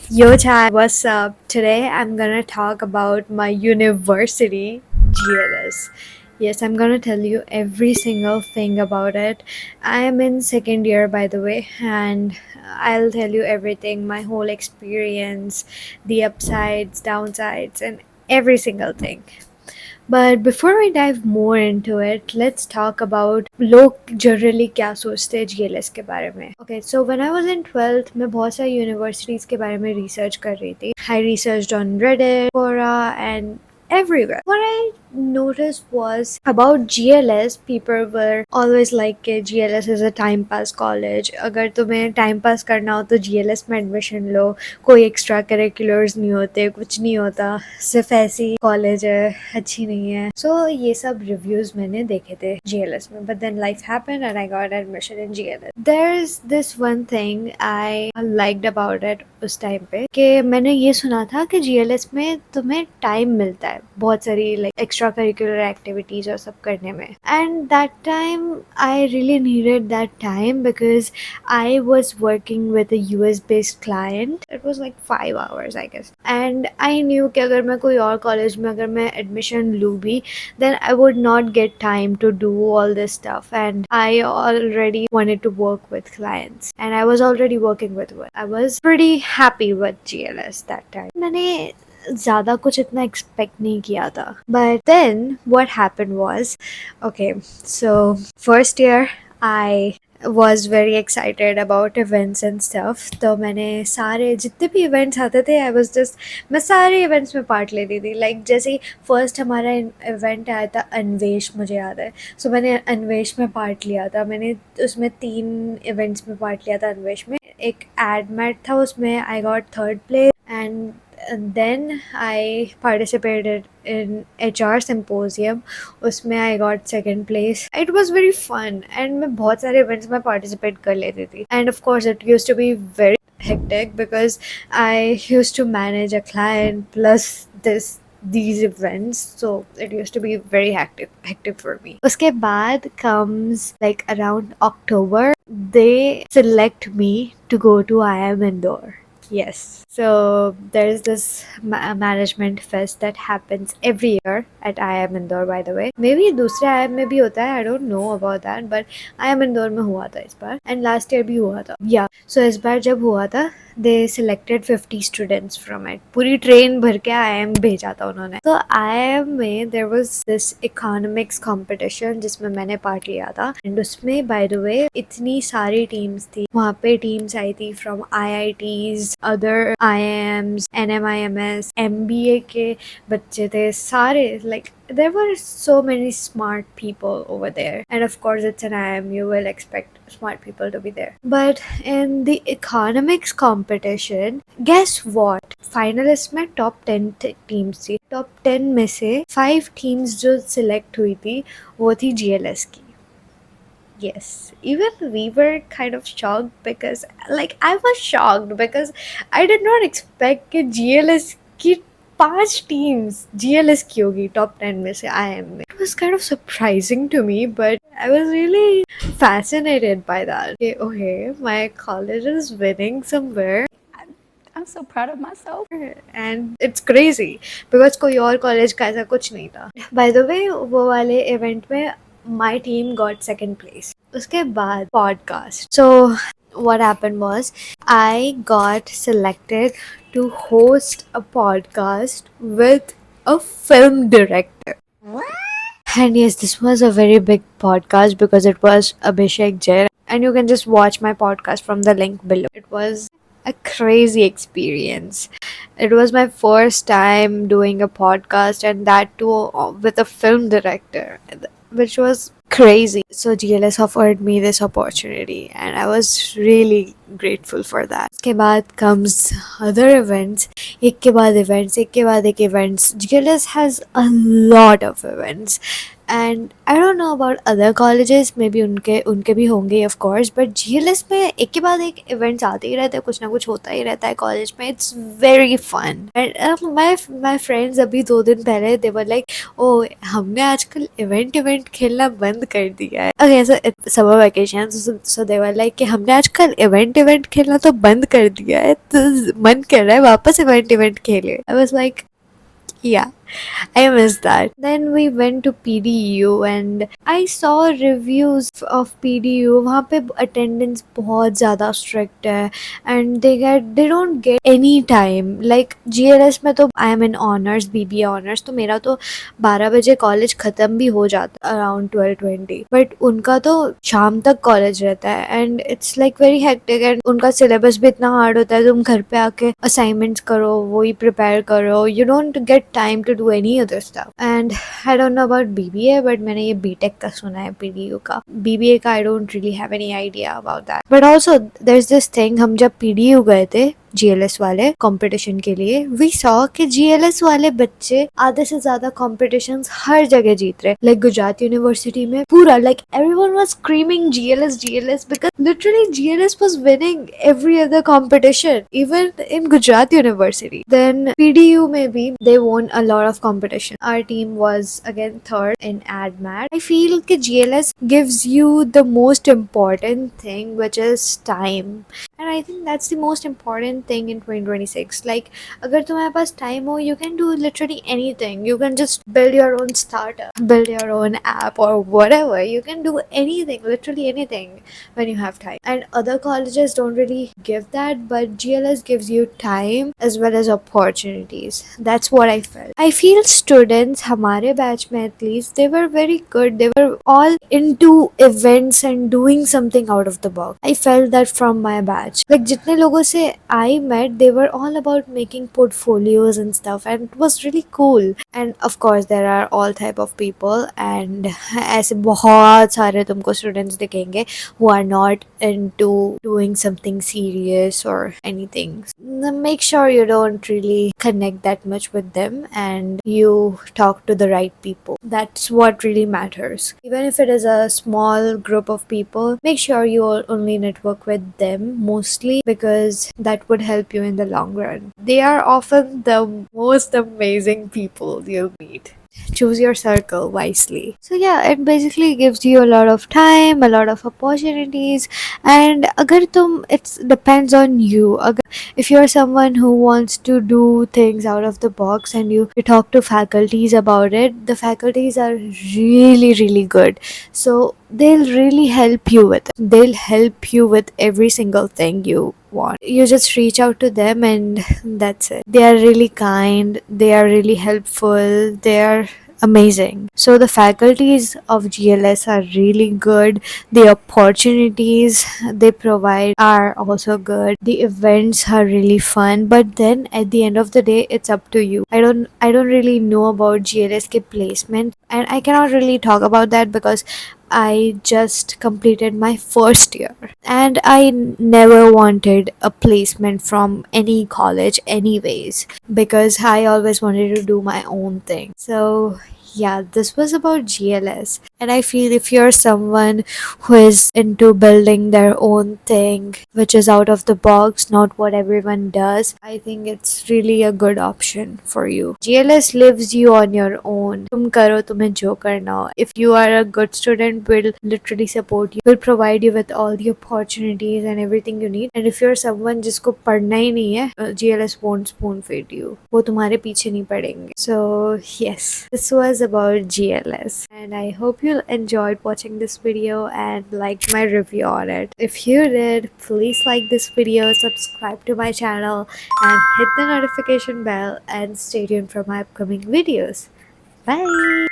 Yo, Chad, what's up? Today I'm gonna talk about my university, GLS. Yes, I'm gonna tell you every single thing about it. I am in second year, by the way, and I'll tell you everything, my whole experience, the upsides, downsides, and every single thing. But before we dive more into it, let's talk about लोग generally क्या सोचते हैं GLS के बारे में. Okay, so when I was in 12th, मैं बहुत सारी यूनिवर्सिटीज के बारे में रिसर्च कर रही थी. I researched on Reddit, Quora, and everywhere. What I noticed was about GLS, people were always like कि GLS is a time pass college. अगर तुम्हें time pass करना हो तो GLS में admission लो. कोई एक्स्ट्रा करिकुलर्स नहीं होते, कुछ नहीं होता, सिर्फ ऐसी कॉलेज है, अच्छी नहीं है. सो ये सब रिव्यूज मैंने देखे थे जीएलएस में. But then life happened and I got admission in GLS. There is this one thing I liked about it उस टाइम पे कि मैंने ये सुना था कि जीएलएस में तुम्हें टाइम मिलता है बहुत सारी लाइक एक्स्ट्रा करिकुलर एक्टिविटीज और सब करने में. And that time I really needed that time because I was working with a US based client. It was like 5 hours, I guess. And I knew कि अगर मैं कोई और कॉलेज में अगर मैं एडमिशन लूँ भी, then I would not get time to do all this stuff. And I already wanted to work with clients. And I was already working with one. I was pretty happy with GLS that time. मैंने ज़्यादा कुछ इतना expect नहीं किया था. But then what happened was, okay, so first year I was very excited about events and stuff. तो मैंने सारे जितने भी events आते थे मैं सारे events में पार्ट लेती थी. लाइक जैसे ही फर्स्ट हमारा इवेंट आया था अन्वेष, मुझे याद है. सो मैंने अन्वेष में पार्ट लिया था. मैंने उसमें 3 इवेंट्स में पार्ट लिया था अन्वेष में. एक एड मैट था, उसमें I got 3rd place. And then I participated in HR symposium. उसमें I got 2nd place. It was very fun and मैं बहुत सारे events में participate कर लेती थी. And of course it used to be very hectic because I used to manage a client plus these events, so it used to be very hectic for me. उसके बाद comes like around October, they select me to go to IIM Indore. Yes. So there's this management fest that happens every year at IIM Indore, by the way. Maybe दूसरे IIM में भी होता है, I don't know about that, but IIM Indore में हुआ था इस बार. And last year भी हुआ था. Yeah. So इस बार जब हुआ था, they selected 50 students from it. पूरी ट्रेन भर के IIM भेजा था उन्होंने. तो IIM में there was this economics competition जिसमें मैंने पार्ट लिया था. And उसमें by the way इतनी सारी टीम्स थी. वहाँ पे टीम्स आई थी from IITs, other IIMs, NMIMS, MBA के बच्चे थे सारे. Like there were so many smart people over there, and of course it's an IIM, you will expect smart people to be there. But in the economics competition, guess what, finalist में top 10 teams थी. top 10 में से 5 teams जो select हुई थी वो थी GLS की. Yes, even we were kind of shocked because like I was shocked because I did not expect कि GLS की 5 teams GLS की होगी top 10 में से IIM में. It was kind of surprising to me, but I was really fascinated by that. Okay, my college is winning somewhere. I'm so proud of myself. And it's crazy because कोई और college का ऐसा कुछ नहीं था. By the way, वो वाले event में my team got 2nd place. उसके बाद podcast. So what happened was I got selected to host a podcast with a film director. And yes, this was a very big podcast because it was Abhishek Jain. And you can just watch my podcast from the link below. It was a crazy experience. It was my first time doing a podcast, and that too with a film director, which was crazy. So GLS offered me this opportunity and I was really grateful for that. उसके बाद comes other events. एक के बाद events, एक के बाद एक events. GLS has a lot of events. And I don't know about other colleges, may be उनके उनके भी होंगे ऑफ कोर्स, बट जीएलएस में एक के बाद एक इवेंट्स आते ही रहते हैं, कुछ ना कुछ होता ही रहता है कॉलेज में. It's very fun. And my friends अभी 2 दिन पहले दे वर लाइक, ओ हमने आजकल इवेंट खेलना बंद कर दिया है. Okay, so summer vacation, so they were like कि हमने आजकल इवेंट खेलना तो बंद कर दिया है, तो मन कर रहा है वापस इवेंट खेले. I was like, yeah, I miss that. Then we went to PDU and I saw reviews of PDU. वहाँ पे attendance बहुत ज़्यादा strict है and they don't get any time. Like GLS में तो I am in honors, BBA honors, तो मेरा तो 12 बजे कॉलेज ख़त्म भी हो जाता around 12:20. But उनका तो शाम तक कॉलेज रहता है and it's like very hectic and उनका syllabus भी इतना hard होता है. तुम घर पे आके assignments करो, वही prepare करो. You don't get time to do any other stuff. And I don't know about BBA, but मैंने ये BTech का सुना है, PDU का. BBA का I don't really have any idea about that. But also there's this thing, हम जब PDU गए थे GLS वाले कंपटीशन के लिए, वी सॉ कि GLS वाले बच्चे आधे से ज्यादा कॉम्पिटिशन्स हर जगह जीत रहे. लाइक गुजरात यूनिवर्सिटी में पूरा like everyone was screaming GLS because literally GLS was winning every other competition even in Gujarat university. Then PDU में भी they won a lot of competition. Our team was again third in AdMat. I feel कि GLS gives you the most important thing, which is time. And I think that's the most important thing in 2026. Like अगर तुम्हारे पास time हो, you can do literally anything. You can just build your own startup, build your own app or whatever. You can do anything, literally anything when you have time. And other colleges don't really give that, but GLS gives you time as well as opportunities. That's what I felt. I feel students, हमारे batch में at least, they were very good. They were all into events and doing something out of the box. I felt that from my batch. Like जितने लोगों से I met, they were all about making portfolios and stuff, and it was really cool. And of course there are all type of people, and ऐसे बहुत सारे तुमको students दिखेंगे who are not into doing something serious or anything. Make sure you don't really connect that much with them and you talk to the right people. That's what really matters. Even if it is a small group of people, make sure you only network with them mostly, because that would help you in the long run. They are often the most amazing people you'll meet. Choose your circle wisely. So yeah, it basically gives you a lot of time, a lot of opportunities, and agar it depends on you. If you're someone who wants to do things out of the box and you talk to faculties about it, the faculties are really good. So they'll really help you with it. They'll help you with every single thing you want. You just reach out to them and that's it. They are really kind, they are really helpful, they are amazing. So the faculties of GLS are really good. The opportunities they provide are also good. The events are really fun, but then at the end of the day it's up to you. I don't really know about GLS ke placement, and I cannot really talk about that because I just completed my first year and I never wanted a placement from any college anyways, because I always wanted to do my own thing. So yeah, this was about GLS, and I feel if you're someone who is into building their own thing which is out of the box, not what everyone does, I think it's really a good option for you. GLS lives you on your own. तुम करो तुम्हें जो करना हो. If you are a good student, will literally support you, will provide you with all the opportunities and everything you need. And if you're someone जिसको पढ़ना ही नहीं है, GLS won't spoon feed you. वो तुम्हारे पीछे नहीं पड़ेंगे. So yes, this was about GLS, and I hope you enjoyed watching this video and liked my review on it. If you did, please like this video, subscribe to my channel, and hit the notification bell, and stay tuned for my upcoming videos. Bye!